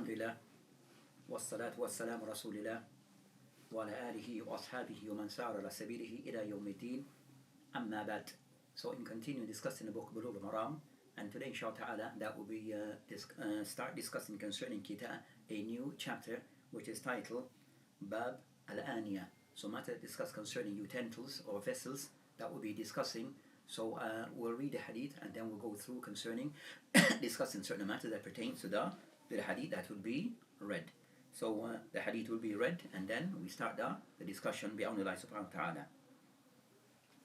Alhamdulillah, wassalatu wassalamu rasulillah wa ala alihi wa ashabihi wa man sa'ara ala sabilihi ila yawmiddin, amma ba'd. So in continuing discussing the book Bulugh al-Maram, and today inshallah ta'ala that will be start discussing concerning Kitab, a new chapter which is titled Bab al-Aniya. So matter discuss concerning utensils or vessels that we'll be discussing. So we'll read the hadith and then we'll go through concerning discussing certain matters that pertains to the hadith that will be read. So the hadith will be read and then we start the discussion bi'awnillahi subhanahu wa ta'ala.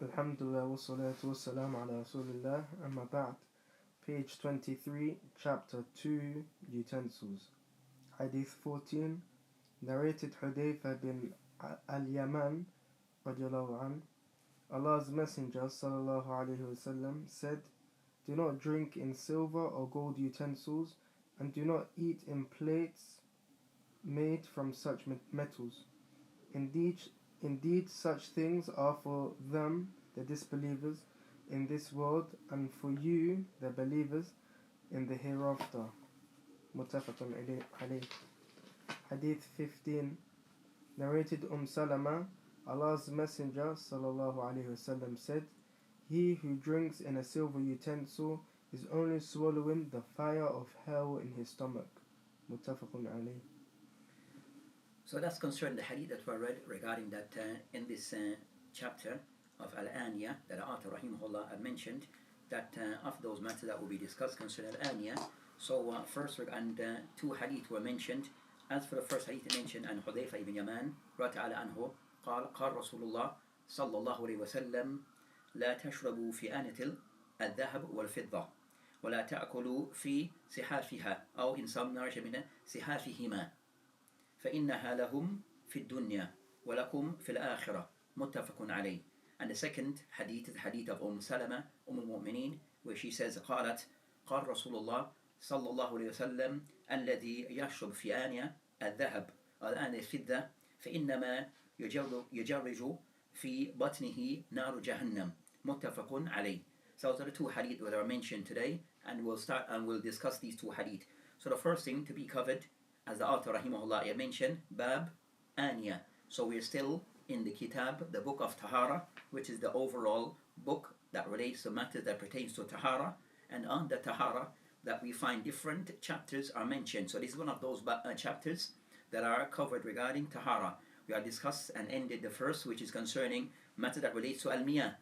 Alhamdulillah wa salatu wa salam ala rasulillah, amma ba'd. Page 23, chapter 2, Utensils. Hadith 14, narrated Hudayfa bin al-Yaman radiallahu anhu. Allah's Messenger sallallahu alayhi wasallam said, "Do not drink in silver or gold utensils, and do not eat in plates made from such metals. Indeed, such things are for them, the disbelievers, in this world, and for you, the believers, in the hereafter." Muttafaqun alayh. Hadith 15, narrated Salama, Allah's Messenger sallallahu alaihi wasallam said, "He who drinks in a silver utensil is only swallowing the fire of hell in his stomach." Muttafaqun alayh. So that's concerning the hadith that we read regarding that in this chapter of Al-Aniya that the author rahimahullah had mentioned that of those matters that will be discussed concerning Al-Aniya. So first and two hadith were mentioned. As for the first hadith mentioned, and Hudayfa ibn Yaman radiallahu anhu قال رسول الله صلى الله عليه وسلم لا تشربوا في آنة الذهب والفضة ولا تأكلوا في سحافها أو إن some narration من سحافهما فإنها لهم في الدنيا ولكم في الآخرة متفق عليه. And the second hadith is the hadith of Salama المؤمنين, where she says قالت قال رسول الله صلى الله عليه وسلم الذي يشرب في آنية الذهب والآنية الفضة فإنما يجرج في بطنه نار جهنم متفق عليه. So those are the two hadith that are mentioned today, and we'll discuss these two hadith. So the first thing to be covered, as the author rahimahullah mentioned, Bab Aniya. So we're still in the Kitab, the book of Tahara, which is the overall book that relates to matters that pertains to Tahara, and on the Tahara that we find different chapters are mentioned. So this is one of those chapters that are covered regarding Tahara. We have discussed and ended the first, which is concerning matter that relates to Al-Miyah.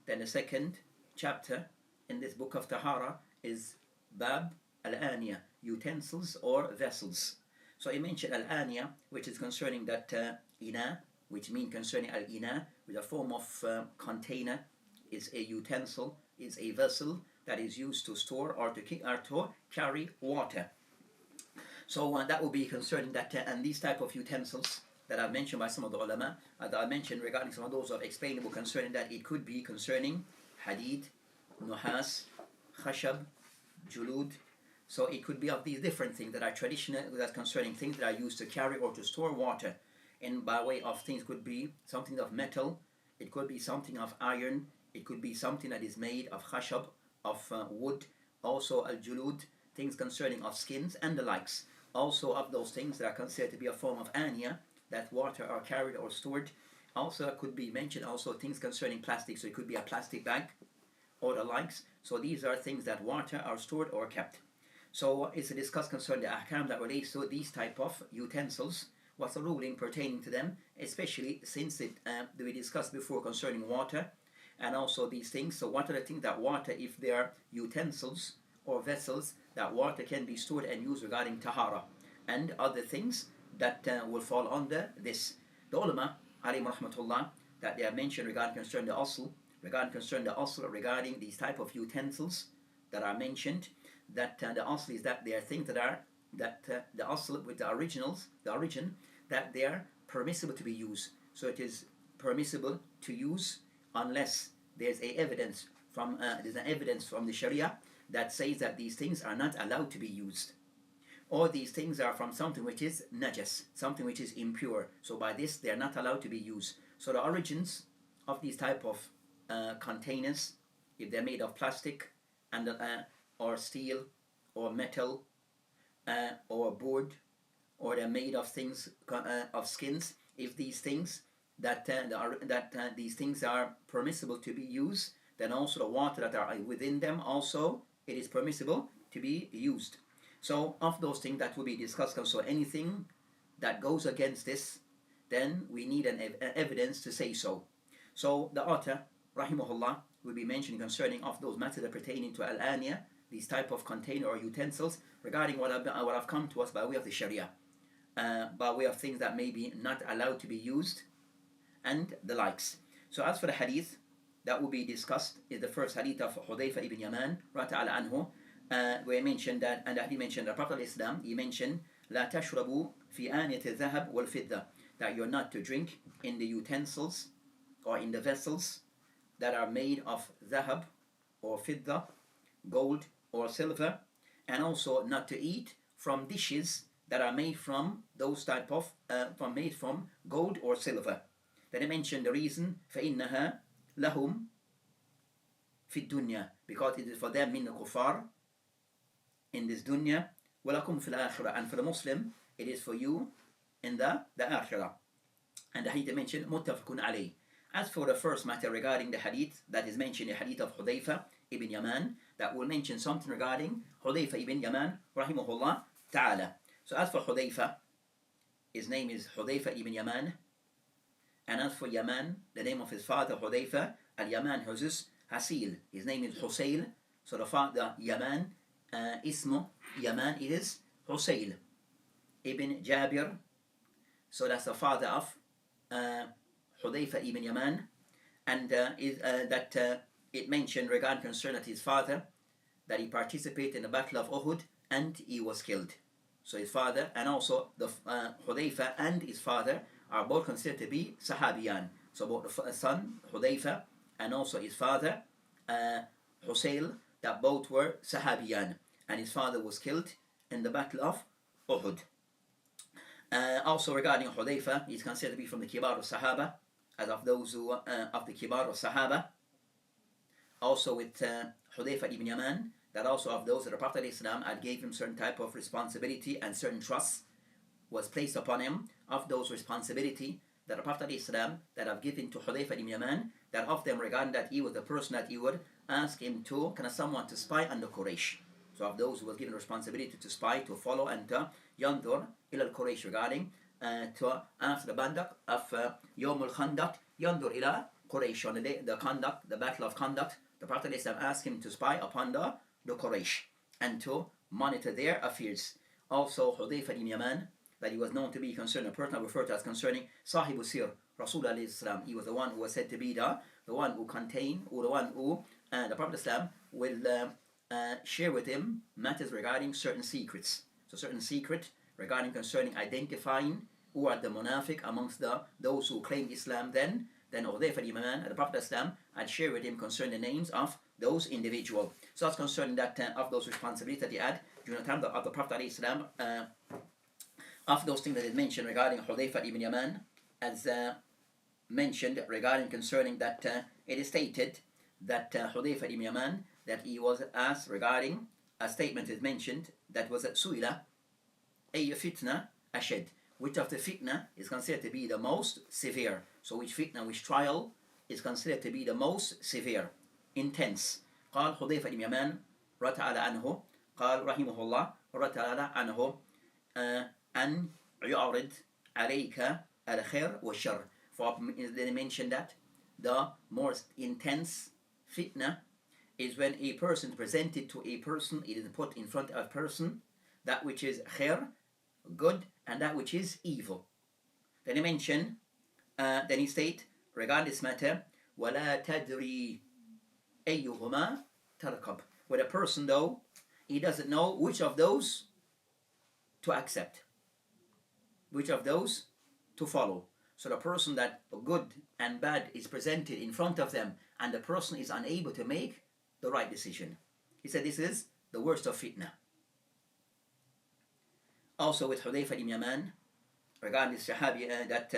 Then the second chapter in this book of Tahara is Bab Al-Aniya, utensils or vessels. So he mentioned Al-Aniya, which is concerning that Ina, which means concerning Al-Ina, with a form of container, is a utensil, is a vessel that is used to store or to carry water. So that will be concerning that, and these type of utensils that are mentioned by some of the ulama, that I mentioned regarding some of those are explainable concerning that it could be concerning hadid, nuhas, khashab, julud. So it could be of these different things that are traditional, that's concerning things that are used to carry or to store water. And by way of things could be something of metal, it could be something of iron, it could be something that is made of khashab, of wood, also al-julud, things concerning of skins and the likes. Also of those things that are considered to be a form of aniya, that water are carried or stored. Also could be mentioned also things concerning plastic, so it could be a plastic bag or the likes. So these are things that water are stored or kept. So it's a discuss concerning the ahkam that relates to these type of utensils. What's the ruling pertaining to them, especially since we discussed before concerning water and also these things. So what are the things that water, if they are utensils or vessels, that water can be stored and used regarding tahara, and other things that will fall under this. The ulama, alayhim rahmatullah, that they have mentioned regarding concerning the asl, regarding these type of utensils that are mentioned, that the asl is that they are things that are, that the asl with the origin, that they are permissible to be used. So it is permissible to use unless there's an evidence from the Sharia that says that these things are not allowed to be used, or these things are from something which is najas, something which is impure. So by this they are not allowed to be used. So the origins of these type of containers, if they're made of plastic and or steel or metal or board, or they're made of things of skins, if these things these things are permissible to be used, then also the water that are within them also it is permissible to be used. So of those things that will be discussed, so anything that goes against this, then we need an evidence to say so. So the author, rahimahullah, will be mentioning concerning of those matters pertaining to al-aniya, these type of container or utensils, regarding what have come to us by way of the Sharia, by way of things that may be not allowed to be used, and the likes. So as for the hadith that will be discussed is the first hadith of Hudayfa ibn Yaman radiyallahu anhu, where he mentioned that, and that he mentioned the Prophet of Islam, he mentioned لا تشربوا في آنية الذهب والفضة, that you're not to drink in the utensils or in the vessels that are made of dhahab or fidda, gold or silver, and also not to eat from dishes that are made from those type of made from gold or silver. Then he mentioned the reason, فإنها لهم في الدنيا, because it is for them min al-kuffar in this dunya, ولكم في الآخرة, and for the Muslim it is for you in the akhirah. And the hadith mentioned muttafaqun alayh. As for the first matter regarding the hadith that is mentioned, the hadith of Hudayfa ibn Yaman, that will mention something regarding Hudayfa ibn Yaman rahimahullah ta'ala. So as for Hudayfa, his name is Hudayfa ibn Yaman, and as for Yaman, the name of his father Hudayfa al-Yaman Huzus Hasil, his name is Husayl. So the father Yaman, ismu Yaman is Husayl ibn Jabir. So that's the father of Hudayfa ibn Yaman, and it mentioned regarding concern that his father, that he participated in the battle of Uhud and he was killed. So his father and also the Hudayfa and his father are both considered to be Sahabiyan. So both the son Hudayfa and also his father Husayl, that both were Sahabiyan, and his father was killed in the battle of Uhud. Also regarding Hudayfa, he's considered to be from the Kibar of Sahaba, as of those who of the Kibar of Sahaba. Also with Hudayfa ibn Yaman, that also of those that the Prophet Islam had gave him certain type of responsibility and certain trust was placed upon him. Of those responsibility that the Prophet Islam that have given to Hudayfa ibn Yaman, that of them regarding that he was the person that he would ask him to, kind of someone to spy on the Quraysh. So of those who was given responsibility to spy, to follow, and to yandur ila al-Quraysh, regarding to after the bandak of Yawm al-Khandaq, yandur ila Quraysh, on the day, the conduct, the battle of conduct, the Prophet Islam asked him to spy upon the Quraysh and to monitor their affairs. Also Hudayfa ibn Yaman, that he was known to be concerned, a person referred to as concerning Sahibu Sir Rasul alayhi salam. He was the one who was said to be the one who contained, or the one who the Prophet Islam will share with him matters regarding certain secrets. So certain secret regarding concerning identifying who are the munafiq amongst those who claim Islam then Hudayfa ibn Yaman, the Prophet Islam had shared with him concerning the names of those individuals. So that's concerning that of those responsibilities that he had during the time of the Prophet Islam. Of those things that is mentioned regarding Hudayfa ibn Yaman, as mentioned regarding concerning that it is stated that Hudayfa ibn Yaman, that he was asked regarding a statement is mentioned that was at Su'ila ay fitna ashad, which of the fitna is considered to be the most severe. So which fitna, which trial is considered to be the most severe, intense. قال حذيفة بن يمان رضي الله عنه قال رحمه الله رضي الله عنه أن يعرض عليك الخير والشر. For they mentioned that the most intense fitna is when a person is presented to a person, it is put in front of a person that which is khair, good, and that which is evil. Then he mentioned, then he state regarding this matter, وَلَا تَدْرِي أَيُّهُمَا تَرْكَبْ. Where a person though, he doesn't know which of those to accept, which of those to follow. So the person that good and bad is presented in front of them, and the person is unable to make the right decision. He said this is the worst of fitna. Also with Hudayfa ibn Yaman, regarding this Sahabi, that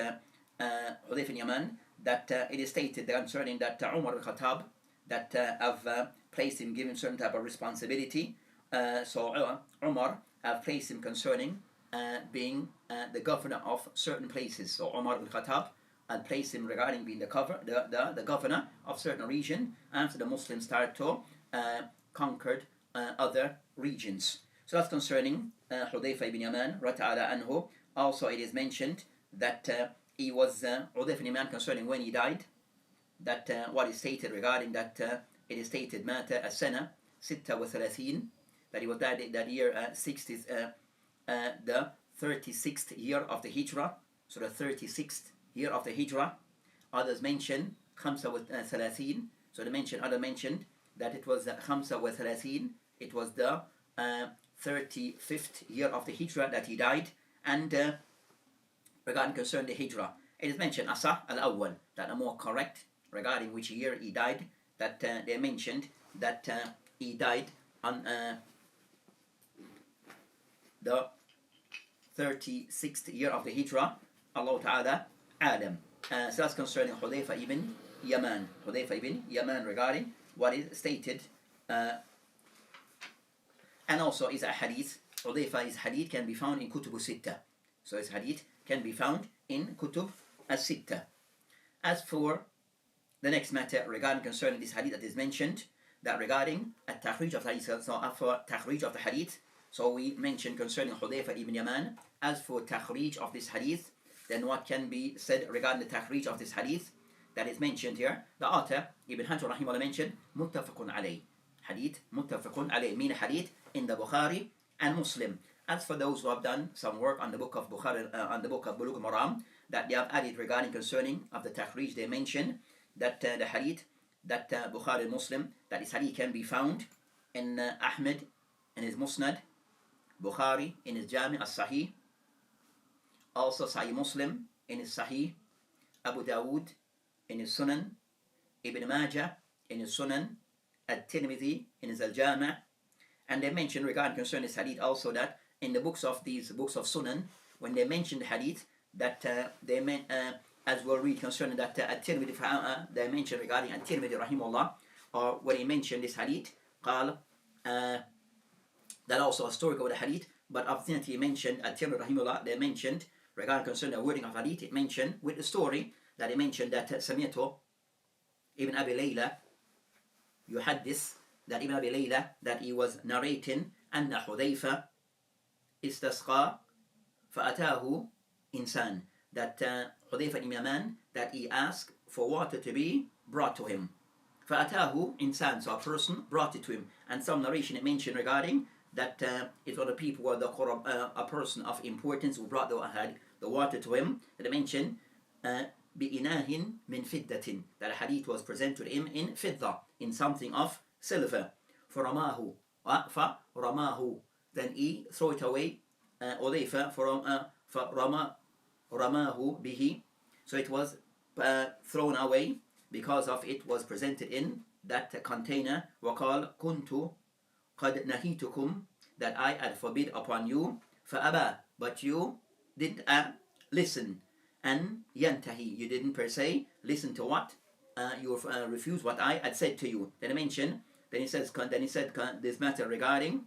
Hudayfa ibn Yaman, that it is stated concerning that Omar al-Khattab, that have placed him, given certain type of responsibility. So Omar have placed him concerning being the governor of certain places. So Omar ibn Khattab had placed him regarding being the governor of certain region after the Muslims started to conquer other regions. So that's concerning Hudayfa ibn Yaman Rata'ala anhu. Also it is mentioned that he was Hudayfa ibn Yaman concerning when he died, that what is stated regarding that, it is stated Mata as-sana 36, that he was died that year 60, the 36th year of the Hijrah. So the 36th year of the Hijrah. Others mention 35. So other mentioned that it was 35. It was the 35th year of the Hijrah that he died. And regarding concerning the Hijrah, it is mentioned Asa al-Awwal, that are more correct regarding which year he died, that they mentioned that he died on the 36th year of the Hijrah. Allah Ta'ala Adam. So that's concerning Hudayfa ibn Yaman. Hudayfa ibn Yaman regarding what is stated. And also is a hadith. Hudayfa's hadith can be found in Kutub Sitta. So his hadith can be found in Kutub as-Sitta. As for the next matter regarding concerning this hadith that is mentioned, that regarding at-takhrij of the hadith, so for takhrij of the hadith, so we mentioned concerning Hudayfa ibn Yaman. As for takhrij of this hadith, then what can be said regarding the takhrij of this hadith that is mentioned here? The author, Ibn Hajar rahimahullah, mentioned muttafaqun alayh. Hadith muttafaqun alayh, mean hadith in the Bukhari and Muslim. As for those who have done some work on the book of Bukhari, on the book of Bulugh al-Maram, that they have added regarding concerning of the takhrij, they mentioned that the hadith, that Bukhari and Muslim, that this hadith can be found in Ahmed in his Musnad, Bukhari in his Jami' as-Sahih, also Sahih Muslim in his Sahih, Abu Dawood in his Sunan, Ibn Majah in his Sunan, At-Tirmidhi in his Al-Jami'. And they mention regarding concerning this hadith also that in the books of Sunan, when they mention the hadith, that they meant, as we'll read concerning that At-Tirmidhi, they mention regarding At-Tirmidhi rahimahullah, or when he mentioned this hadith, قال, that also a story of the hadith, but obviously he mentioned At-Tirmidhi rahimahullah, they mentioned regarding concerning the wording of hadith, it mentioned with the story that he mentioned that Sami'tu Ibn Abi Layla yuhaddith, that Ibn Abi Layla, that he was narrating anna Hudayfa istasqa fa'atahu insan, that Hudayfa ibn Yaman, that he asked for water to be brought to him. Fa'atahu insan, so a person brought it to him. And some narration it mentioned regarding that it was the people were a person of importance who brought the water to him. That they mentioned bi'inahin min fiddatin, that a hadith was presented to him in fidda, in something of silver. Faramahu, then he threw it away. Hudayfa ramahu bihi, so it was thrown away because of it was presented in that container. وقال كنت قد نهيتكم, that I had forbid upon you. فأبى, but you didn't listen. And yantahi, you didn't per se listen to what you refused what I had said to you. Then he said this matter regarding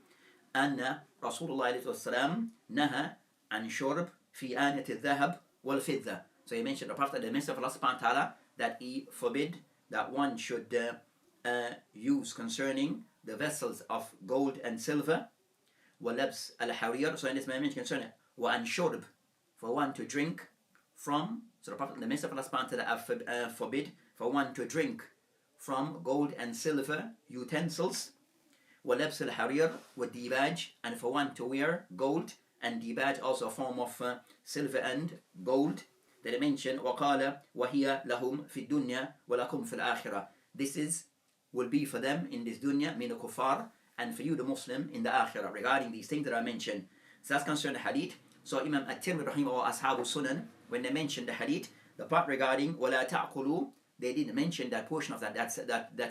أن رسول الله عليه السلام نهى عن شرب في آنية الذهب والفضة. So he mentioned the Prophet, the Messenger of Allah subhanahu wa ta'ala, that he forbid that one should use concerning the vessels of gold and silver. وَلَبْسْ الْحَرِيرِ, so in this mention concerning وَأَنْ شُرْب, for one to drink from. So the Prophet, the Messenger of Allah subhanahu wa ta'ala, forbid for one to drink from gold and silver utensils. وَلَبْسِ الْحَرِيرِ وَالدِّيبَاجِ, and for one to wear gold and dibaj, also a form of silver and gold. That they mention وَقَالَ وَهِيَ لَهُمْ فِي الدُّنْيَا وَلَكُمْ فِي الْآخِرَةِ, this will be for them in this dunya, min kuffar, and for you the Muslim in the akhirah, regarding these things that I mentioned. So that's concerning the hadith. So Imam At-Tirmidhi rahimahullah or Ashabu Sunan, when they mentioned the hadith, the part regarding وَلَا تَعْقُلُوا, they didn't mention that portion of that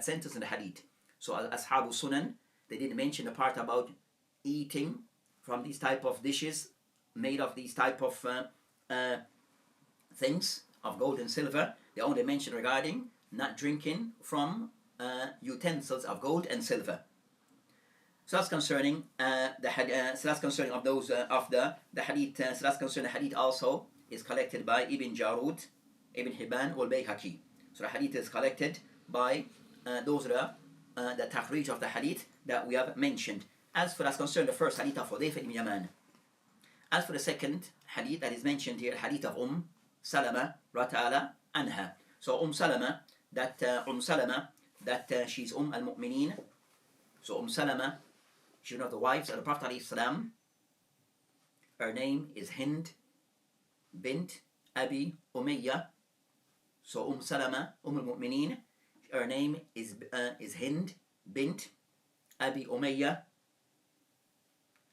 sentence in the hadith. So Ashabu Sunan, they didn't mention the part about eating from these type of dishes made of these type of things of gold and silver. They only mentioned regarding not drinking from utensils of gold and silver. So that's concerning so that's concerning of those of the hadith. So that's concerning the hadith also is collected by Ibn Jarud, Ibn Hibban, or Bayhaqi. So the hadith is collected by those are the takhrij of the hadith that we have mentioned. As for that's concerned the first hadith of Hudayfa ibn Yaman. As for the second hadith that is mentioned here, hadith of Salama Rata'ala Anha. So Salama that she's al-Mu'mineen. So Salama, she's one of the wives of the Prophet ﷺ. Her name is Hind bint Abi Umayyah. So Salama, al-Mu'mineen. Her name is Hind bint Abi Umayyah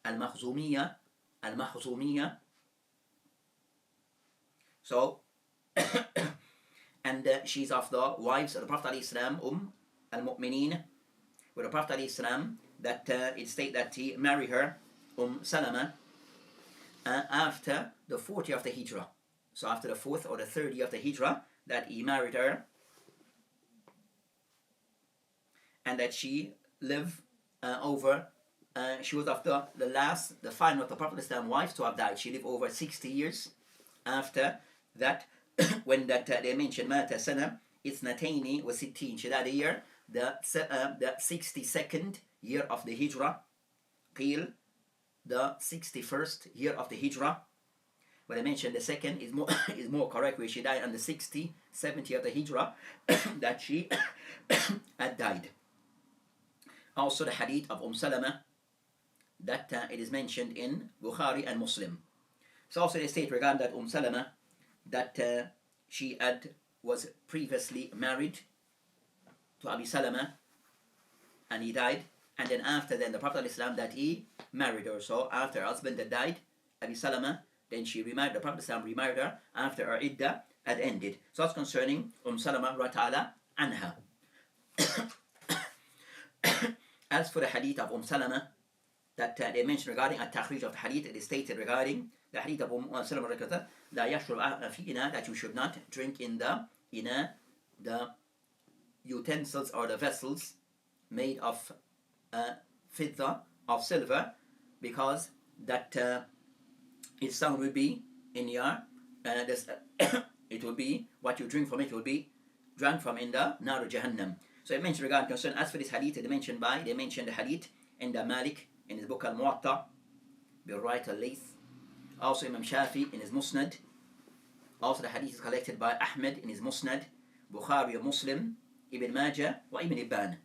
al-Makhzumiyah. So and she's of the wives of the Prophet ﷺ, al-Mu'mineen, with the Prophet ﷺ that it states that he married her, Salama, after the 40th of the Hijrah. So after the 4th or the 30th of the Hijrah, that he married her, and that she lived over. She was of the final of the Prophet ﷺ wives to have died. She lived over 60 years after that. When that they mentioned Mata Sana, it's Nataini was 16. She died a year, the 62nd year of the Hijrah. Qil, the 61st year of the Hijrah. But I mentioned the second is more correct, where she died on the 70th year of the Hijrah that she had died. Also the hadith of Salama that it is mentioned in Bukhari and Muslim. So also they state regarding that Salama that she was previously married to Abi Salama and he died, and then after then the Prophet ﷺ that he married her. So after her husband had died, Abi Salama, then she remarried, the Prophet ﷺ remarried her after her iddah had ended. So that's concerning Salama Rata'ala Anha. As for the hadith of Salama that they mentioned regarding a takhrij of the hadith, it is stated regarding the hadith of Salama Rata'ala that you should not drink in the utensils or the vessels made of fidda, of silver, because that its sound will be in your it will be what you drink from, it will be drunk from in the Nar Jahannam. So it mentioned regarding concern. As for this hadith, they mentioned the hadith in the Malik in his book Al-Muwatta, Bil Right Al-Layth. Also Imam Shafi in his Musnad. Also the hadith is collected by Ahmed in his Musnad, Bukhari, Muslim, Ibn Majah, wa Ibn Ibban.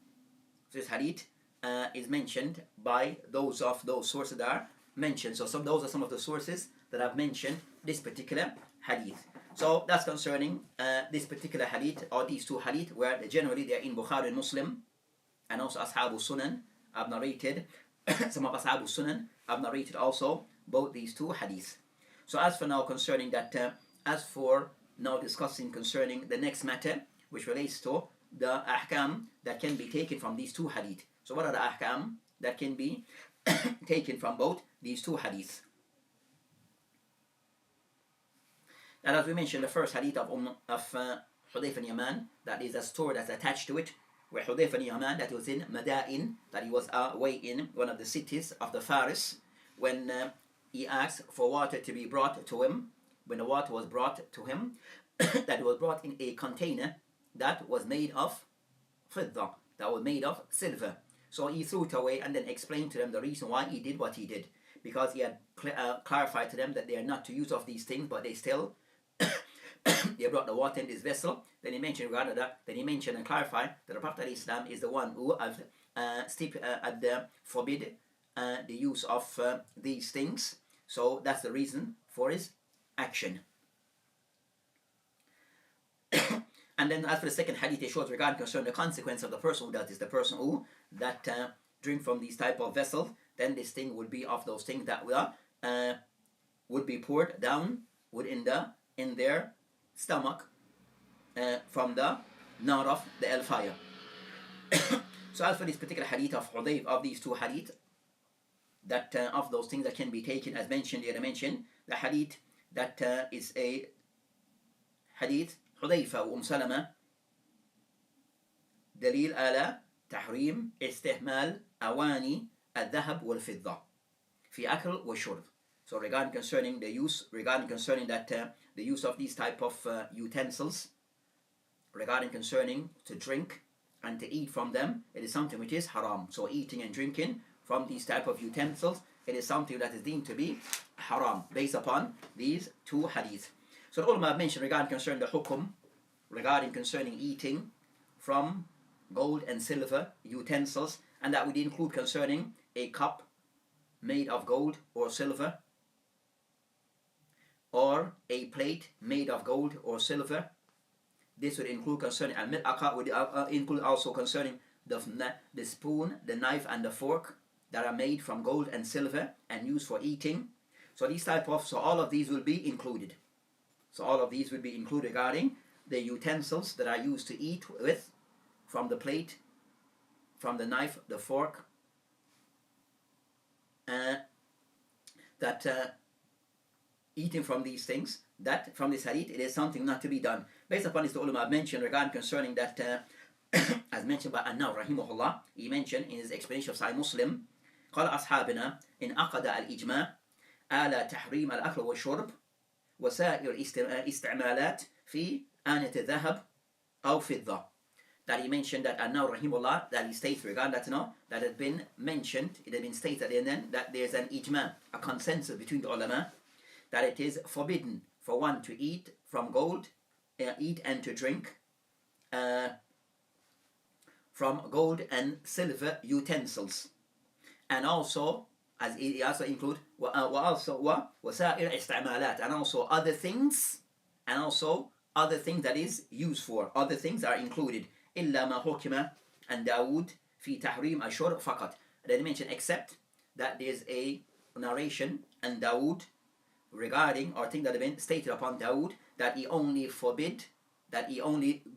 So this hadith is mentioned by those sources that are mentioned. So those are some of the sources that have mentioned this particular hadith. So that's concerning this particular hadith, or these two hadith, where generally they are in Bukhari and Muslim, and also Ashabu Sunan have narrated. Some of Ashabu Sunan have narrated also both these two hadiths. So as for now concerning that, as for now discussing concerning the next matter, which relates to the ahkam that can be taken from these two hadith. So what are the ahkam that can be taken from both these two hadiths? And as we mentioned, the first hadith of Hudayfa ibn Yaman, that is a story that's attached to it, where Hudayfa ibn Yaman, that was in Madain, that he was away in one of the cities of the Faris, when he asked for water to be brought to him. When the water was brought to him, that was brought in a container that was made of fidda, that was made of silver. So he threw it away and then explained to them the reason why he did what he did, because he had clarified to them that they are not to use of these things, but they still they brought the water in this vessel. Then he mentioned regarding that, then he mentioned and clarified that the Prophet ﷺ is the one who has forbid the use of these things. So that's the reason for his action. And then as for the second hadith, it shows regarding concerning the consequence of the person who does this, the person who that drink from these type of vessels, then this thing would be of those things that would be poured down in their stomach from the nar of the hellfire. So as for this particular hadith of Hudayf, of these two hadith, that of those things that can be taken, as mentioned here, I mentioned the hadith that is a hadith Hudayfa wa Salama, دليل على تحريم استعمال أواني الذهب والفضة في أكل وشرب. So regarding concerning the use, the use of these type of utensils, regarding concerning to drink and to eat from them, it is something which is haram. So eating and drinking from these type of utensils, it is something that is deemed to be haram based upon these two hadith. So the ulama have mentioned regarding concerning the hukum, regarding concerning eating from gold and silver utensils, and that would include concerning a cup made of gold or silver, or a plate made of gold or silver. This would include concerning al-mil'aqa, would include also concerning the spoon, the knife, and the fork that are made from gold and silver and used for eating. So all of these will be included. So all of these will be included regarding the utensils that are used to eat with, from the plate, from the knife, the fork, eating from these things, that from this hadith, it is something not to be done. Based upon this, the ulama mentioned regarding concerning that, as mentioned by An-Nawawi rahimahullah, he mentioned in his explanation of Sahih Muslim, قال أصحابنا إن أقد الإجماع على تحريم الأكل والشرب وسائر استعمالات في آنة الذهب أو فضة. That he mentioned that An-Nawawi rahimahullah, that he states regarding that, that had been mentioned, it had been stated and then that there's an ijma, a consensus between the ulama, that it is forbidden for one to eat from gold, eat and to drink from gold and silver utensils, and also, as it also include وسائر استعمالات, and also other things, that is used for, other things are included. إلا ما حكم عن داود في تحريم الشرب فقط. They mention except that there's a narration and Dawood regarding, or thing that have been stated upon Dawood, that he only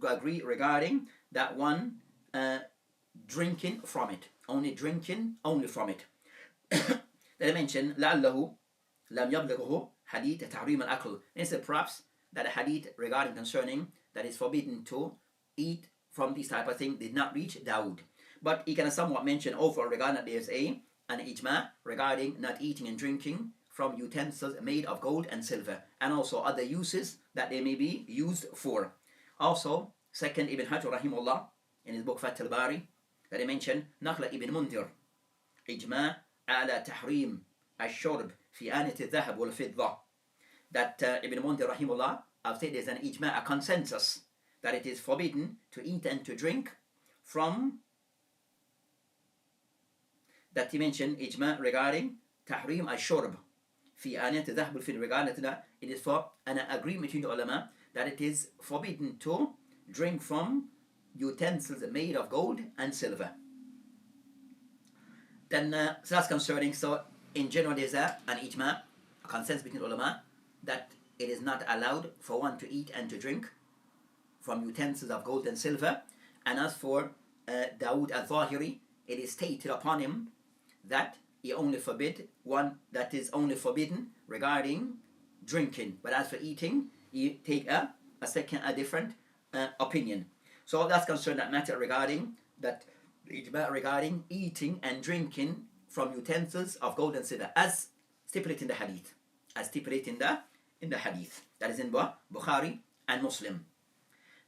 agree regarding that one drinking from it, only from it. They mention لعله لم يبلغه حديث تحريم الأكل. Instead, perhaps that a hadith regarding concerning that is forbidden to eat from this type of thing did not reach Dawood. But he can somewhat mention overall regarding that there's an ijma regarding not eating and drinking from utensils made of gold and silver, and also other uses that they may be used for. Also, second, Ibn Hajar rahimahullah in his book Fath al-Bari, that he mentioned نقل Ibn Mundhir إجماع على تحريم الشرب في آنة الذهب والفضة. That Ibn Mundhir rahimahullah, I've said there's an ijma, a consensus, that it is forbidden to eat and to drink from, that he mentioned ijma regarding tahrim al-shurb fi aniyat al-dhahb al-fid, regarding that it is for an agreement between the ulama that it is forbidden to drink from utensils made of gold and silver. Then so that's concerning, so in general there's an ijma, a consensus between the ulama, that it is not allowed for one to eat and to drink from utensils of gold and silver. And as for Dawood al-Zahiri, it is stated upon him that he only forbid one that is only forbidden regarding drinking, but as for eating, he take a different opinion. So that's concerned that matter regarding that ijma regarding eating and drinking from utensils of gold and silver, as stipulated in the hadith, in the hadith that is in Bukhari and Muslim.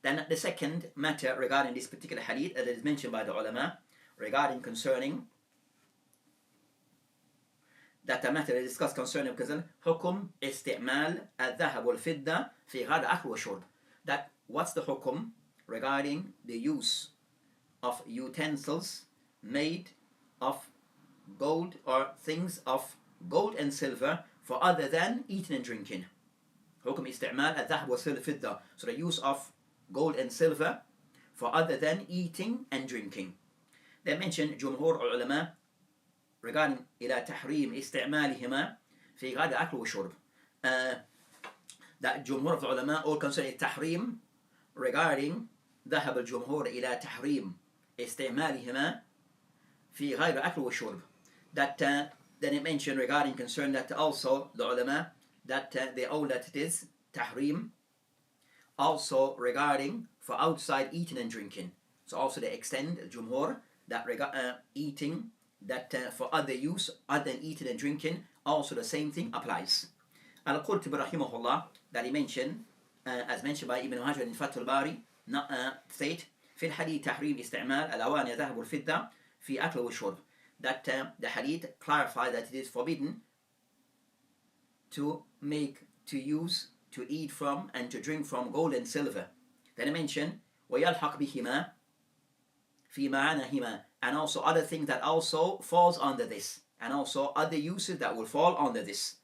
Then the second matter regarding this particular hadith that is mentioned by the ulama regarding concerning that the matter is discussed concerning حكم استعمال الذهب والفضة في غير أكل وشرب. That what's the hukum regarding the use of utensils made of gold or things of gold and silver for other than eating and drinking. حكم استعمال الذهب والفضة. So the use of gold and silver for other than eating and drinking. They mention جمهور العلماء regarding إلى تحريم استعمالهما في غير أكل وشرب. That جمهور of the ulama all concern التحريم regarding ذهب الجمهور إلى تحريم استعمالهما في غير أكل وشرب. That then it mentioned regarding concern that also the ulama that they all that it is tahrim also regarding for outside eating and drinking. So also they extend Jumhur that eating that for other use other than eating and drinking, also the same thing applies. Al-Qurtubi rahimahullah, that he mentioned, as mentioned by Ibn Hajar in Fath al-Bari, state في الحديث تحريم استعمال الأواني الذهب والفضة في أكل والشرب, that the hadith clarifies that it is forbidden to use, to eat from and to drink from gold and silver. Then I mentioned ويلحق بهما في معناهما, and also other things that also falls under this, and also other uses that will fall under this.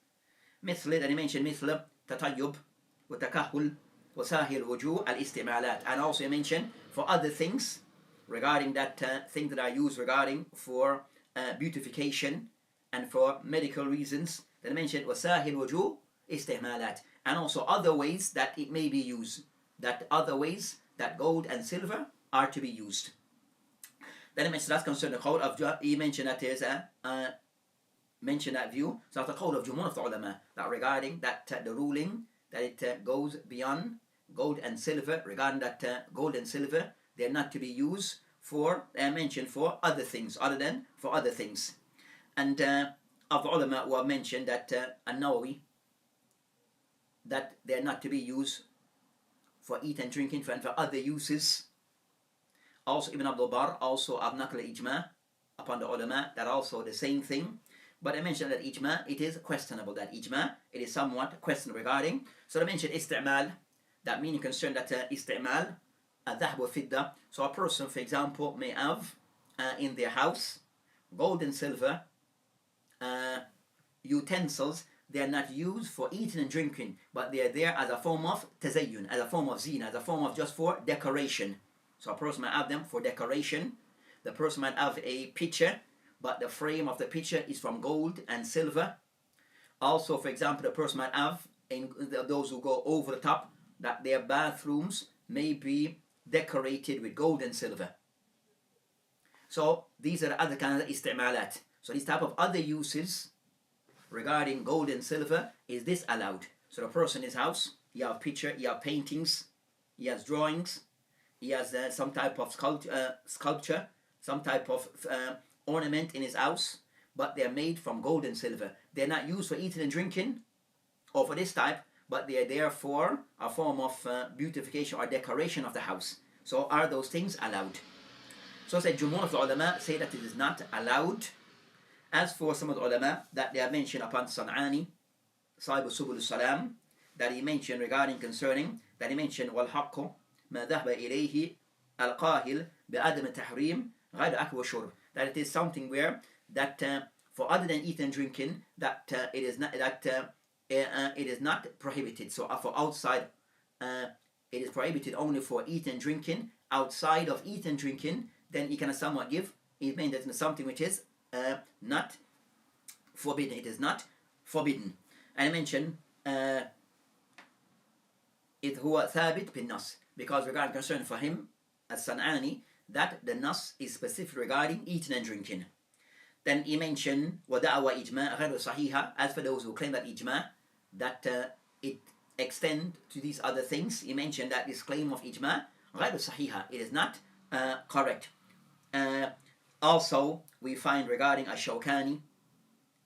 مثل, then I mentioned مثل تطيب وتكهل وساهي الوجوه الاستعمالات, and also I mentioned for other things regarding that things that are used regarding for beautification and for medical reasons. Then I mentioned وساهي الوجوه استعمالات, and also other ways that it may be used, that other ways that gold and silver are to be used. Then I mentioned that's concerning the qawl of, he mentioned that there's mentioned that view, so that's the qawl of Jumhur of the ulama, that regarding that the ruling that it goes beyond gold and silver, regarding that gold and silver, they're not to be used for, mentioned for other things other than for other things. And of the ulama who have mentioned that An-Nawawi, that they're not to be used for eat and drinking and for other uses. Also Ibn Abdul Bar also of Naql Ijma upon the ulama, that also the same thing. But I mentioned that Ijma, it is questionable, that Ijma, it is somewhat questionable regarding. So I mentioned Isti'mal, that meaning concerned that Isti'mal, Dhahb wa Fidda. So a person, for example, may have in their house gold and silver utensils. They are not used for eating and drinking, but they are there as a form of tazayyun, as a form of zina, as a form of just for decoration. So a person might have them for decoration. The person might have a pitcher, but the frame of the pitcher is from gold and silver. Also, for example, the person might have, in those who go over the top, that their bathrooms may be decorated with gold and silver. So these are the other kinds of isti'malat. So these type of other uses regarding gold and silver, is this allowed? So the person in his house, he have picture, he have paintings, he has drawings, he has some type of sculpture, some type of ornament in his house, but they're made from gold and silver. They're not used for eating and drinking or for this type, but they are there for a form of beautification or decoration of the house. So are those things allowed? So said Jumhur of the ulama say that it is not allowed. As for some of the ulama that they have mentioned upon San'ani, Sahib Subul Salam, that he mentioned regarding concerning, that he mentioned وَالْحَقُّ مَا ذَهْبَ إِلَيْهِ الْقَاهِلِ بِعَدَمِ التَّحْرِيمِ غَيْرَ أَكْلِ وَشُرْبِ, that it is something where that for other than eating and drinking, that it is not it is not prohibited. So for outside, it is prohibited only for eating and drinking. Outside of eating and drinking, then he can somewhat give. It means that it's something which is not forbidden. It is not forbidden. And I mentioned إذ هو ثابت بالنص, because regarding concern for him as San'ani, that the nas is specific regarding eating and drinking. Then he mentioned وَدَعْوَ إِجْمَاء غَيْرُ صَحِيحًا, as for those who claim that ijma, that it extend to these other things. He mentioned that this claim of ijma غَيْرُ صَحِيحًا, it is not correct. Also we find regarding Ash-Shawkani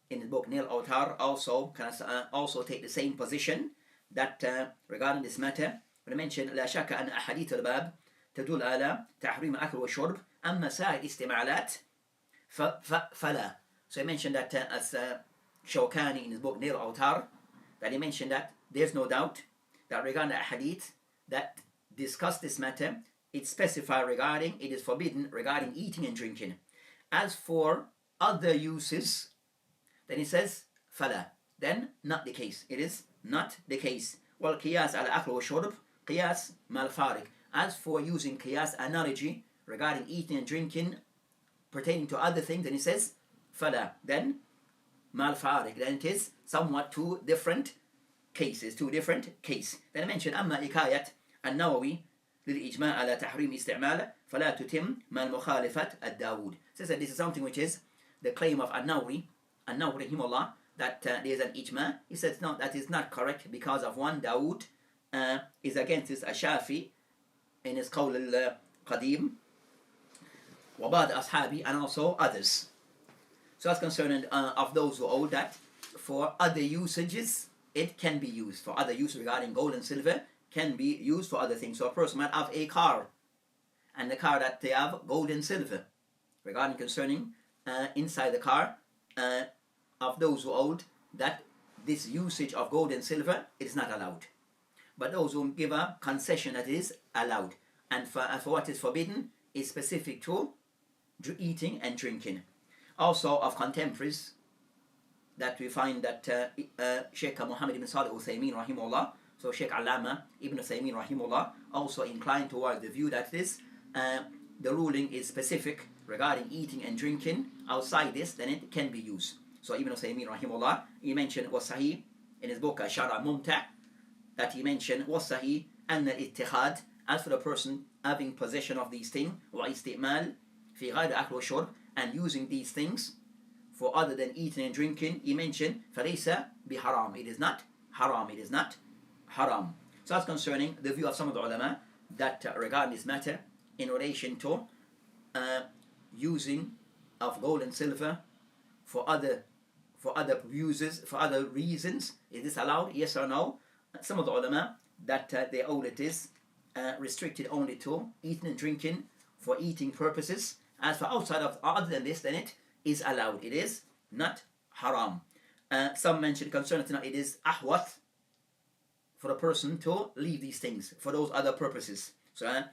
in the book Nil Awtar also can also take the same position, that regarding this matter, when I mentioned لا شك أن أحاديث الباب تدل على تحريم الأكل والشرب أما سائر الاستعمالات فلا. So he mentioned that as Shawkani in his book Nil Awtar, that he mentioned that there's no doubt that regarding the hadith that discuss this matter, it specifies regarding it is forbidden regarding eating and drinking. As for other uses, then he says فلا, then not the case. It is not the case. والقياس على الأكل والشرب قياس مع الفارق. As for using qiyas analogy regarding eating and drinking pertaining to other things, then he says فلا, then مع الفارق, then it is somewhat two different cases. Then I mentioned أما إكاية النووي للإجماع على تحريم استعماله فلا تتم مع مخالفة الداود. So this is something which is the claim of An-Nawawi rahimahullah, that there is an ijma. He says no, that is not correct, because of one, Dawood is against this Ashafi in his qawl al-qadim وبعض أصحابي, and also others. So that's concerning of those who hold that for other usages it can be used. For other use regarding gold and silver can be used for other things. So a person might have a car, and the car that they have gold and silver. Regarding concerning inside the car of those who hold that this usage of gold and silver is not allowed. But those who give a concession that is allowed. And for what is forbidden is specific to eating and drinking. Also of contemporaries that we find that Sheikh Muhammad ibn Salih Uthaymeen rahimahullah, so Sheikh Allama ibn Uthaymeen rahimahullah also inclined towards the view that this the ruling is specific regarding eating and drinking. Outside this, then it can be used. So Ibn Uthaymeen rahimahullah, he mentioned was sahih in his book Shara Mumta', that he mentioned was sahih and al-ittihad, as for the person having possession of these things, wa isti'mal fi ghayr akl wa shurb, and using these things for other than eating and drinking, he mentioned falaysa bi haram, it is not haram, it is not haram. So that's concerning the view of some of the ulama that regard this matter in relation to using of gold and silver for other uses, for other reasons. Is this allowed? Yes or no? Some of the ulama that they hold it is restricted only to eating and drinking for eating purposes. As for outside of other than this, then it is allowed. It is not haram. Some mention concerning it is ahwath for a person to leave these things for those other purposes. So,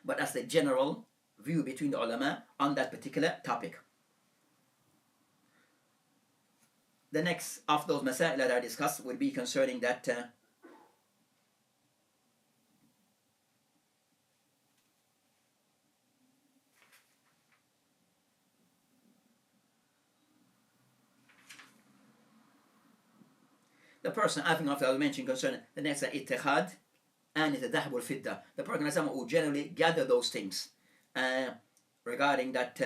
but that's the general view between the ulama on that particular topic. The next of those masail that I discussed will be concerning that the person having after I mentioned concerning the next ittihad and the dahb wal fidda. The person who generally gather those things regarding that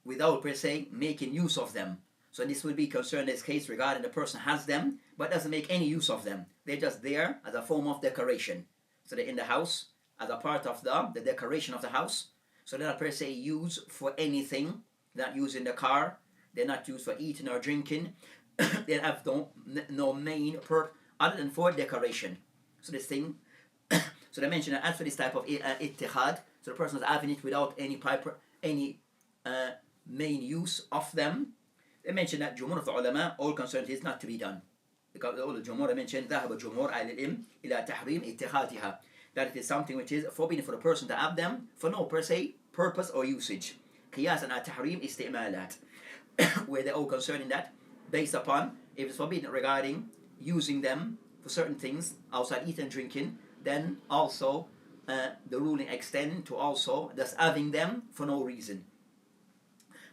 without per se making use of them. So this will be concerned this case regarding the person has them but doesn't make any use of them. They're just there as a form of decoration. So they're in the house as a part of the decoration of the house. So they're not per se used for anything. They're not used in the car. They're not used for eating or drinking. They have no main purpose other than for decoration. So this thing, so they mentioned that as for this type of ittihad, so the person is having it without any main use of them. They mentioned that Jumhur of the ulama all concerned is not to be done. Because all the Jumhur mentioned ذهب الجمهور على العلم إلى تحريم اتخاذها, that it is something which is forbidden for the person to have them for no per se purpose or usage. قياسا على تحريم استعمالات, where they all concerned in that based upon if it's forbidden regarding using them for certain things outside eating and drinking, then also the ruling extend to also just having them for no reason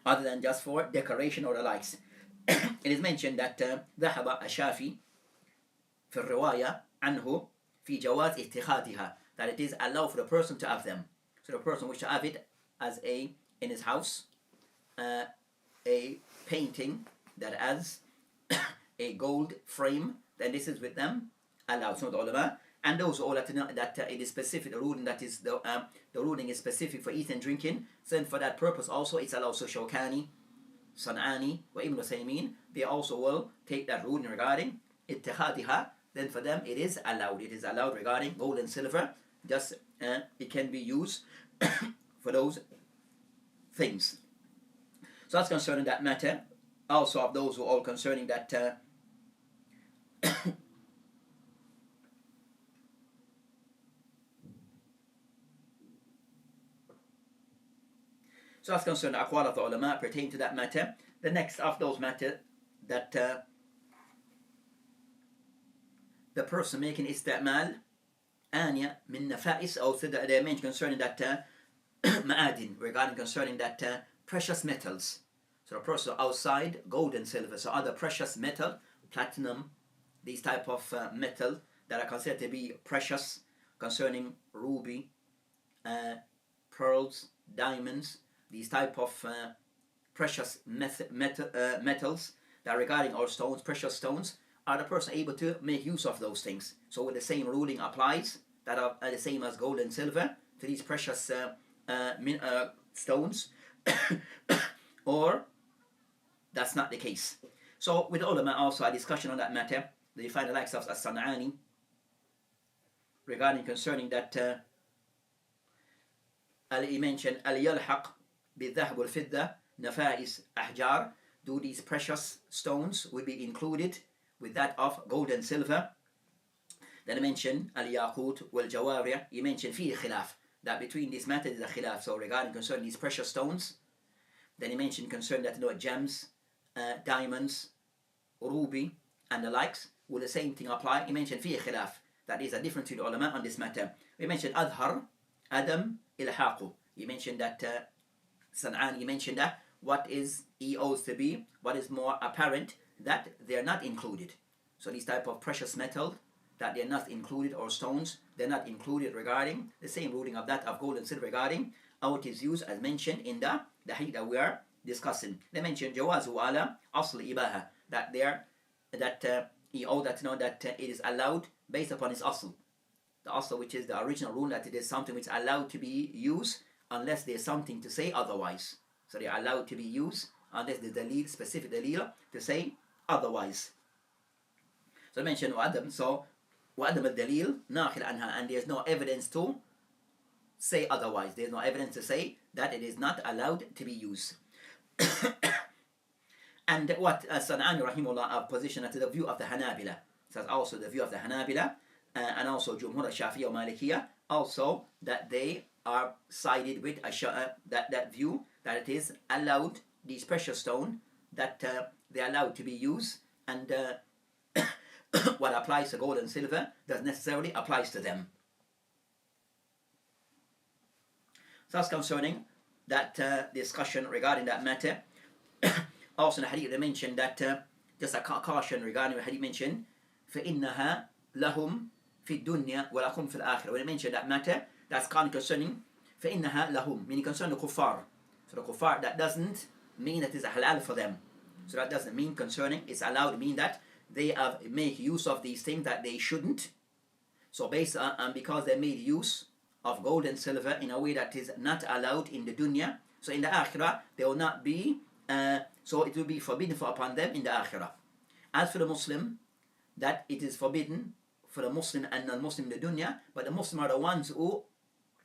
other than just for decoration or the likes. It is mentioned that ذهب الشافعي في الرواية عنه في جواز اتخاذها, that it is allowed for the person to have them. So the person wishes to have it as in his house, a painting that has a gold frame, then this is with them allowed. So the ulama and those all that it is specific, the ruling that is the ruling is specific for eating and drinking, so then for that purpose also it's allowed. So Shawkani, San'ani, or Ibn Uthaymeen, they also will take that ruling regarding ittihadiha, then for them it is allowed. It is allowed regarding gold and silver, just it can be used for those things. So that's concerning that matter. Also of those who are all concerning that so that's concerning the aqwal of the ulama pertaining to that matter. The next of those matter that the person making isti'mal anya min nafa'is, also they mentioned concerning that ma'adin, regarding concerning that precious metals. So the person outside gold and silver, so other precious metal, platinum, these type of metal that are considered to be precious, concerning ruby, pearls, diamonds, these type of precious metals that are regarding our stones, precious stones, are the person able to make use of those things. So the same ruling applies that are the same as gold and silver to these precious stones. or that's not the case. So with ulama also a discussion on that matter. They find the likes of as-San'ani regarding concerning that he mentioned al-yalhaq bi-dhahab wal-fidda nafa'is ahjar. Do these precious stones will be included with that of gold and silver. Then I mentioned al-yaqut wal-jawariya. He mentioned fi khilaf, that between these matters is a khilaf. So regarding concerning these precious stones, then he mentioned concerning that gems, diamonds, ruby, and the likes, will the same thing apply? He mentioned fi khilaf, that is a difference between ulama on this matter. We mentioned adhar, adam, ilhaqu. He mentioned that San'an, he mentioned that what is EOs to be, what is more apparent, that they are not included. So these type of precious metal, that they are not included, or stones, they're not included regarding the same ruling of that of gold and silver regarding how it is used as mentioned in the hadith that we are discussing. They mentioned jawazu ala asl ibaha, that there, that EO, that know that it is allowed based upon its asl. The asl, which is the original rule, that it is something which is allowed to be used unless there's something to say otherwise. So they are allowed to be used unless there's a specific dalil to say otherwise. So I mentioned Adam, so Adam al-dalil nakhil anha, and there's no evidence to say otherwise. There's no evidence to say that it is not allowed to be used. And what San'ani rahimahullah position to the view of the Hanabila. So that's also the view of the Hanabila, and also Jumhur al-Shafi'iyya wa Malikiyya, also that they are sided with that view, that it is allowed, these precious stone, that they are allowed to be used, and what applies to gold and silver does necessarily applies to them. So that's concerning that discussion regarding that matter. Also in the hadith they mentioned that just a caution regarding the hadith mentioned فَإِنَّهَا لَهُمْ فِي الدُّنْيَا وَلَكُمْ فِي الْآخِرَةِ. When they mention that matter, that's concerning فَإِنَّهَا لَهُمْ, meaning concerning the kuffar. So the kuffar, that doesn't mean that it's a halal for them. So that doesn't mean concerning it's allowed, mean that they have make use of these things that they shouldn't. So based on because they made use of gold and silver in a way that is not allowed in the dunya, so in the akhirah they will not be, so it will be forbidden upon them in the akhirah. As for the Muslim, that it is forbidden for the Muslim and non-Muslim in the dunya, but the Muslim are the ones who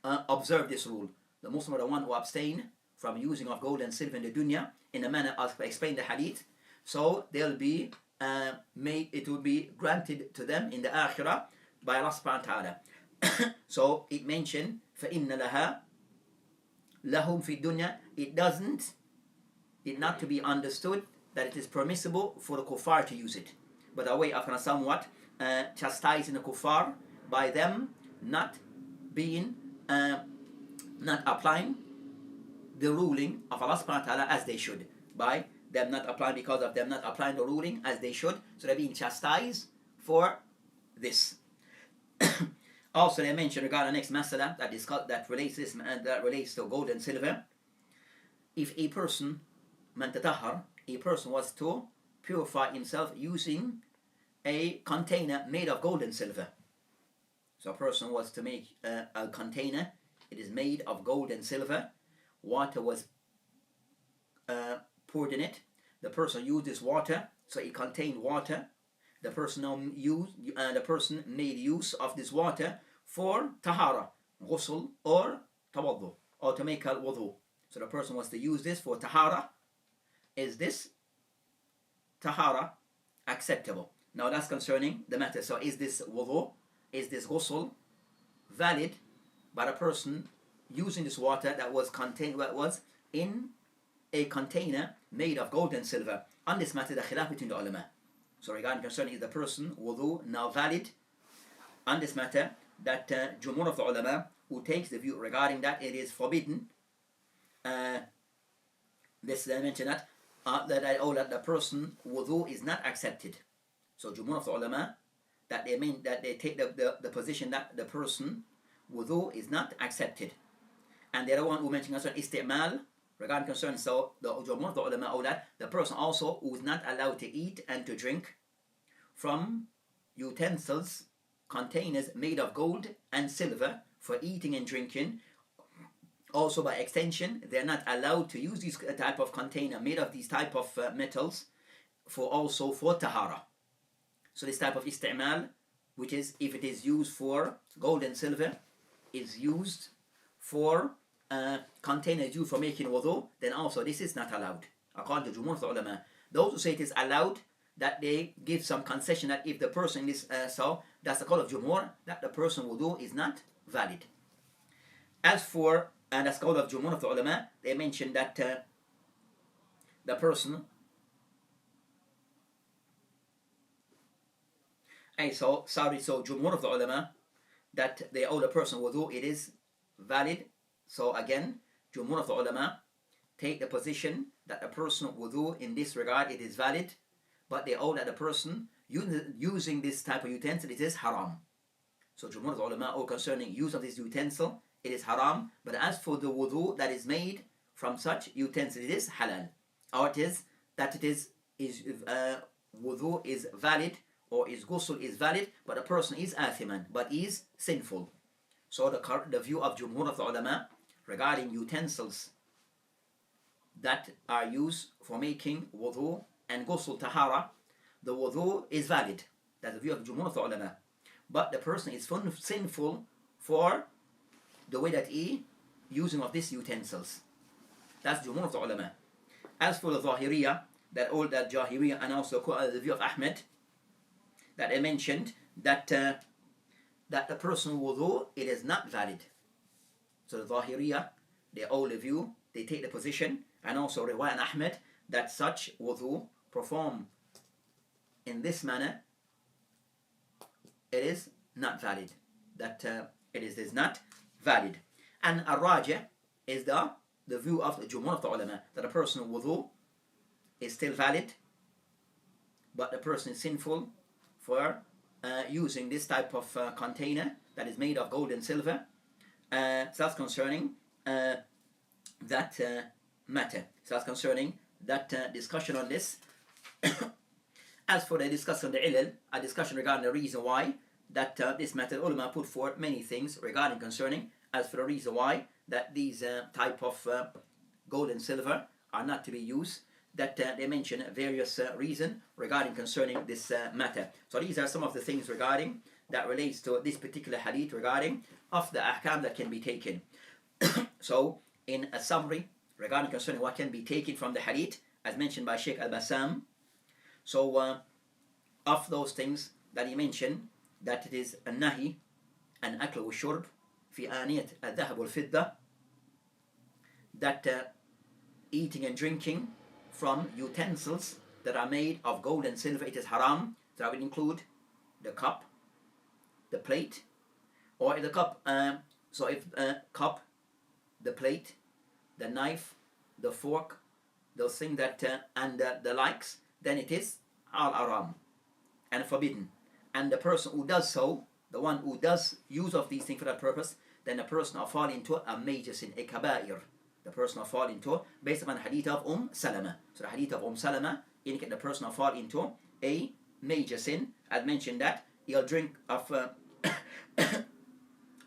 observe this rule. The Muslim are the one who abstain from using of gold and silver in the dunya in the manner as explained in the hadith. So they'll be it will be granted to them in the akhirah by Allah subhanahu wa ta'ala. So it mentioned فَإِنَّ لَهَا لَهُمْ فِي الدُّنْيَا. It not to be understood that it is permissible for the kuffar to use it, but a way of somewhat chastising the kuffar by them not being not applying the ruling of Allah subhanahu wa ta'ala as they should, by them not applying, because of them not applying the ruling as they should, so they're being chastised for this. Also they mentioned regarding the next masala that relates to gold and silver. If a person a person was to purify himself using a container made of gold and silver. So a person was to make a container, it is made of gold and silver, water was poured in it, the person used this water, so it contained water, the person made use of this water for tahara, ghusl, or tawaddu, or to make al-wudu. So the person was to use this for tahara. Is this tahara acceptable? Now that's concerning the matter. So is this wudu, is this ghusl valid by a person using this water that was in a container made of gold and silver? On this matter, the khilaf between the ulama. So regarding concerning is the person wudu now valid? On this matter, that jumhur of the ulama who takes the view regarding that it is forbidden. This they mention that that the person wudu is not accepted. So jumhur of the ulama that they mean that they take the position that the person wudu is not accepted. And the other one who mentioned concerning isti'mal regarding concern, so the jumhur of the ulama that the person also who is not allowed to eat and to drink from utensils, containers made of gold and silver for eating and drinking, Also, by extension, they're not allowed to use this type of container made of these type of metals for tahara. So this type of isti'mal, which is if it is used for gold and silver, is used for containers used for making wudu, then also this is not allowed. According to Jumhur of ulama, those who say it is allowed, that they give some concession that if the person is so that's the call of Jumhur, that the person wudu is not valid. As for and that's the call of Jumhur of the ulama, they mention that the person so Jumhur of the ulama, that they owe the person wudu, it is valid. So again, Jumhur of the ulama take the position that the person wudu in this regard it is valid, but they owe that the person using this type of utensil it is haram. So Jumhur of the ulama all concerning use of this utensil it is haram, but as for the wudu that is made from such utensil it is halal. Or it is that it is wudu is valid, or is ghusl is valid, but the person is athiman, but is sinful. So the view of Jumhur of the ulama regarding utensils that are used for making wudu and ghusl tahara, the wudu is valid. That's the view of Jumhur of the ulama. But the person is sinful for the way that he using of these utensils. That's Jumhur of the ulama. As for the Zahiriyah, that all that Jahiriyah and also the view of Ahmed, that I mentioned that that the person wudu it is not valid. So the Zahiriyah, they all view, they take the position, and also Riwayat and Ahmed, that such wudu performed in this manner it is not valid. That it is not valid. And Ar-Rajih is the view of the Jumhur of the ulama, that a person wudu is still valid, but the person is sinful for using this type of container that is made of gold and silver. So that's concerning that matter. So that's concerning that discussion on this. As for the discussion on the ilal, a discussion regarding the reason why that this matter, ulama put forth many things regarding concerning, as for the reason why that these type of gold and silver are not to be used, that they mention various reasons regarding concerning this matter. So these are some of the things regarding that relates to this particular hadith regarding of the ahkam that can be taken. So in a summary regarding concerning what can be taken from the hadith, as mentioned by Sheikh Al-Bassam, so of those things that he mentioned, that it is النهي عن أكل والشرب في آنية الذهب والفضة, that eating and drinking from utensils that are made of gold and silver it is haram. So that would include the cup, the plate, or the cup. So if cup, the plate, the knife, the fork, those things that and the likes, then it is all haram and forbidden. And the person who does so, the one who does use of these things for that purpose, then the person will fall into a major sin, a kaba'ir. The person will fall into, based upon the hadith of Salama. So the hadith of Salama indicate the person will fall into a major sin. I'd mentioned that he'll drink of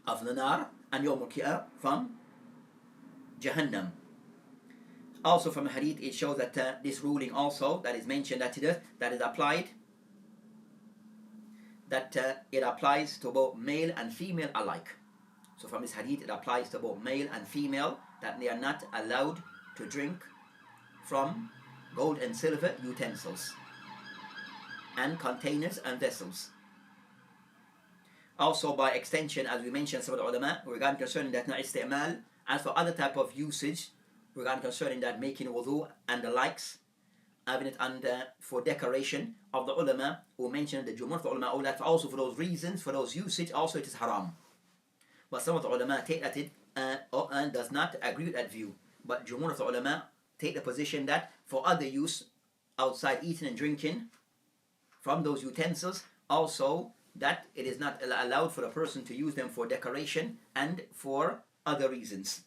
of the nar and Yawm al-Qiyamah from Jahannam. Also from the hadith it shows that this ruling also that is mentioned that is applied, that it applies to both male and female alike. So from this hadith it applies to both male and female, that they are not allowed to drink from gold and silver utensils and containers and vessels. Also by extension, as we mentioned some of the ulama regarding concerning that na isti'mal, as for other type of usage regarding concerning that making wudu and the likes, having it under for decoration, of the ulama who mentioned the Jumhur of the ulama, that also for those reasons, for those usage, also it is haram. But some of the ulama take that it and does not agree with that view. But Jumhur of the ulama take the position that for other use outside eating and drinking from those utensils, also that it is not allowed for a person to use them for decoration and for other reasons.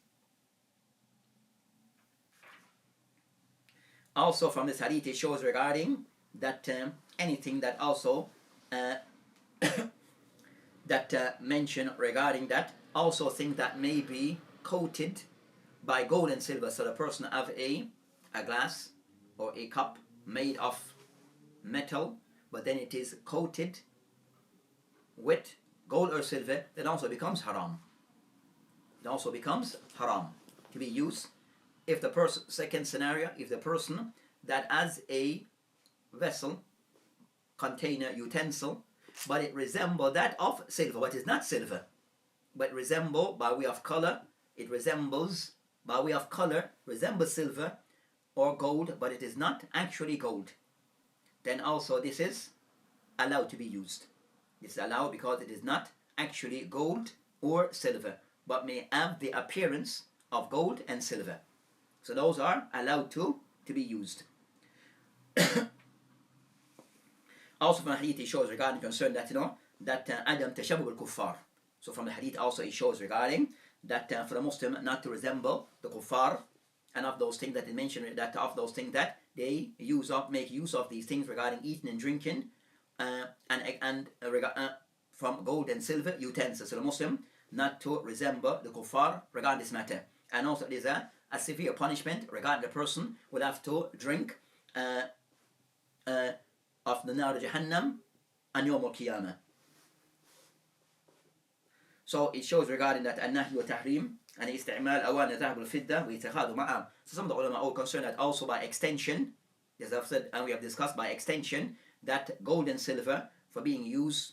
Also from this hadith it shows regarding that anything that also that mention regarding that, also things that may be coated by gold and silver. So the person have a glass or a cup made of metal, but then it is coated with gold or silver, then also becomes haram. It also becomes haram to be used. If the person, second scenario, if the person that has a vessel, container, utensil, but it resembles that of silver, but it's not silver, but resemble by way of color, it resembles by way of color, resembles silver or gold, but it is not actually gold, then also this is allowed to be used. This is allowed because it is not actually gold or silver, but may have the appearance of gold and silver. So those are allowed to be used. Also from the hadith it shows regarding concern that that Adam tashabbu al-kuffar. So from the hadith also it shows regarding that for the Muslim not to resemble the kuffar, and of those things that it mentioned, that of those things that they make use of these things regarding eating and drinking, from gold and silver utensils. So the Muslim not to resemble the kuffar regarding this matter. And also there's a severe punishment regarding the person will have to drink of the nar Jahannam and Yawm al-Qiyamah. So it shows regarding that النهي والتحريم and استعمال أواني الذهب والفضة واتخاذ معها. So some of the ulama are concerned that also by extension, as I've said and we have discussed, by extension that gold and silver for being used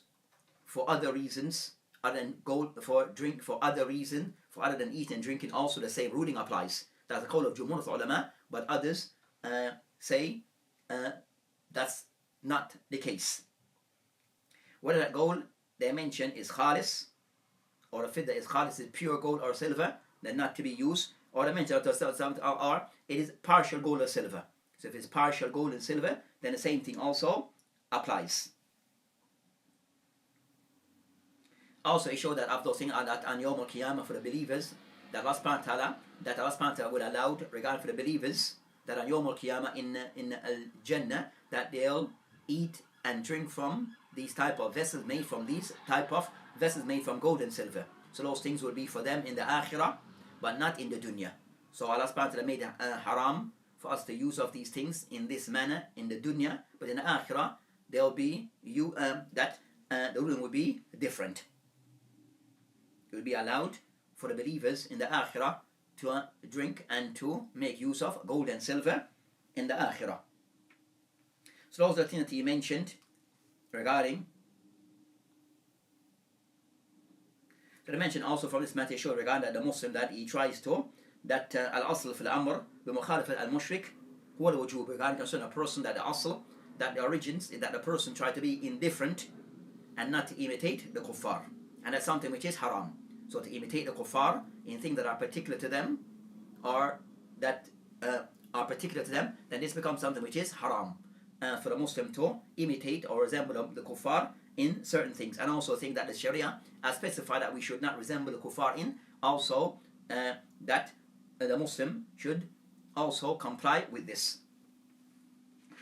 for other reasons other than gold, for drink, for other reason, for other than eating and drinking, also the same ruling applies. That's the call of Jumhur of ulama, but others say that's not the case. Whether that gold they mention is khalis, or the fidda is khalis, is pure gold or silver, then not to be used, or the mention of it is partial gold or silver. So if it's partial gold and silver, then the same thing also applies. Also it showed that of those things are that on Yawm al-Qiyamah for the believers, that Allah subhanahu wa ta'ala will allow regarding for the believers that on Yawm al-Qiyamah in al-Jannah that they'll eat and drink from these type of vessels made from gold and silver. So those things will be for them in the akhirah, but not in the dunya. So Allah subhanahu wa ta'ala made haram for us to use of these things in this manner in the dunya, but in the akhirah they'll be the ruling will be different. It will be allowed for the believers in the akhirah to drink and to make use of gold and silver in the akhirah. So those are the things that he mentioned regarding. So they mentioned also from this matter show regarding that the Muslim that he tries to that al-asl fil amr bi mukhalafat al-mushrik huwa al-wujub, regarding concern a person that the asl, that the origins is that the person try to be indifferent and not to imitate the kuffar, and that's something which is haram. So to imitate the kuffar in things that are particular to them, or that are particular to them, then this becomes something which is haram for a Muslim to imitate or resemble the kuffar in certain things. And also think that the Sharia has specified that we should not resemble the kuffar in, also that the Muslim should also comply with this.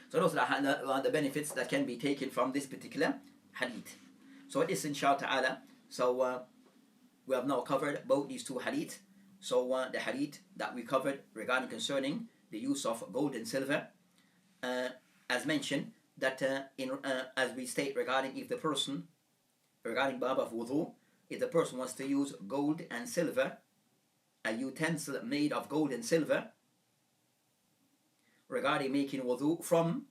So those are the benefits that can be taken from this particular hadith. So it is inshallah ta'ala. So we have now covered both these two hadith. So the hadith that we covered regarding concerning the use of gold and silver, as mentioned, that as we state regarding if the person, regarding bab of wudu, if the person wants to use gold and silver, a utensil made of gold and silver, regarding making wudu from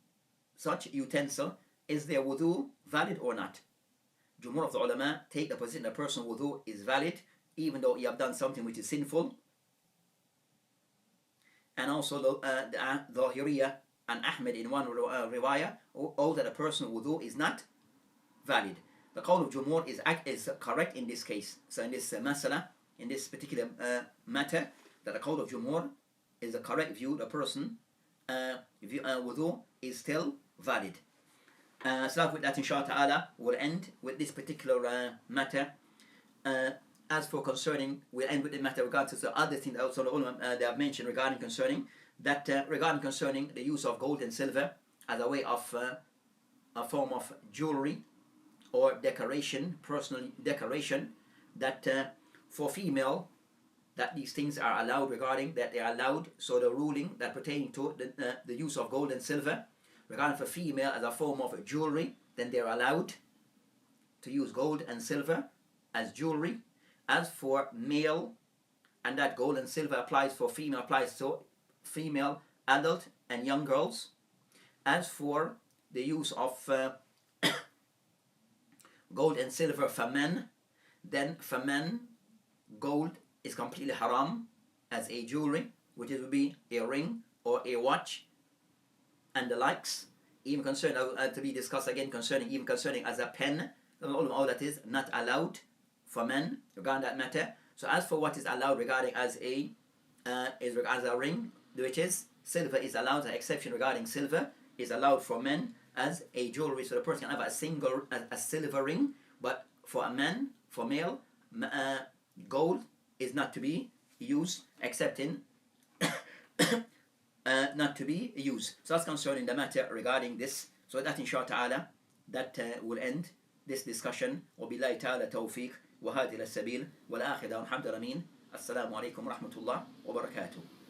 such utensil, is their wudu valid or not? Jumhur of the ulama take the position that person wudu is valid even though he have done something which is sinful. And also the Zahiriyah and Ahmed in one riwayah all that a person wudu is not valid. The qawl of Jumhur is correct in this case. So in this masala, in this particular matter, that the qawl of Jumhur is the correct view. The person wudu is still valid. So with that, inshallah ta'ala, we'll end with this particular matter. As for concerning, we'll end with the matter regarding the other thing that also the ulama they have mentioned regarding concerning that concerning the use of gold and silver as a way of a form of jewelry or decoration, personal decoration, that for female that these things are allowed, regarding that they are allowed. So the ruling that pertaining to the use of gold and silver, regarding for female as a form of jewelry, then they're allowed to use gold and silver as jewelry. As for male, and that gold and silver applies for female, applies to female, adult and young girls. As for the use of gold and silver for men, then for men, gold is completely haram as a jewelry, which would be a ring or a watch and the likes. Even concerning, to be discussed again, concerning as a pen, all that is not allowed for men regarding that matter. So as for what is allowed regarding as a ring, which is silver is allowed, the exception regarding silver is allowed for men as a jewelry. So the person can have a silver ring, but for a man, for male, gold is not to be used, except in not to be used. So that's concerning the matter regarding this. So that inshallah ta'ala, that will end this discussion. وبالله تعالى توفيق وهذه السبيل والآخر الحمد لله. السلام عليكم ورحمة الله وبركاته.